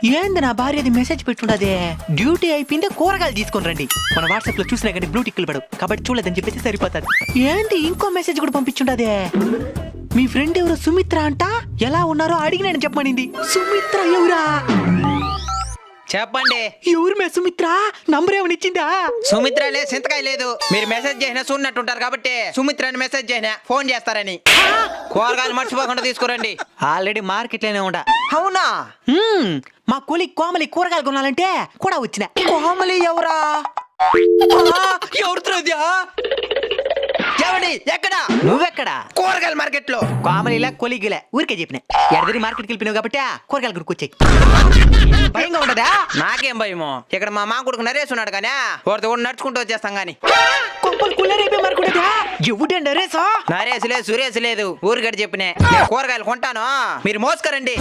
ఏంది నా భార్య అది మెసేజ్ పెట్టుండదే, డ్యూటీ అయిపోయిందే కూరగాయలు తీసుకొని రండి. మన వాట్సాప్ లో చూసినా కానీ బ్లూ టిక్లు పడవు కాబట్టి చూడలేదని చెప్పేసి సరిపోతుంది. ఏంటి ఇంకో మెసేజ్ కూడా పంపించుండదే, మీ ఫ్రెండ్ ఎవరు సుమిత్ర అంట, ఎలా ఉన్నారో అడిగినాను చెప్పమనింది. సుమిత్ర ఎవరా? చెప్పండి. ఎవరు మే సుమిత్ర? నంబర్ ఏమని ఇచ్చిందా? సుమిత్ర లేదు, సింతకాయ లేదు. మీరు మెసేజ్ చేసినా చూడనట్టుంటారు కాబట్టి సుమిత్ర అని మెసేజ్ చేసినా ఫోన్ చేస్తారని. కూరగాయలు మర్చిపోకుండా తీసుకురండి. ఆల్రెడీ మార్కెట్ లోనే ఉండా. అవునా? మా కూలి కోమలి కూరగాయలు కొనాలంటే కూడా వచ్చిన. కోమలి ఎవరా? ఎవరితో? ఎవడి? ఎక్కడ? నువ్వెక్కడా? కూరగాయల మార్కెట్ లో. కోమలిలా కొలిగిలే ఊరికే చెప్పిన. ఎడదిరి మార్కెట్కి వెళ్ళిపోయినావు కాబట్టి కూరగాయలు కొనుక్కొచ్చాయి. భయంగా ఉండదా? నాకేం భయమో, ఇక్కడ మా కొడుకు నరేష్ ఉన్నాడు కానీ వాడితో కూడా నడుచుకుంటూ వచ్చేస్తాం గాని. కొంపలు కుల్లరైపోయి మరకూడదా? ఎవడండి నరేసా? నరేష్ లేదు, సురేష్ లేదు, ఊరికడ చెప్పినే. కూరగాయలు కొంటాను, మీరు మోసుకరండి.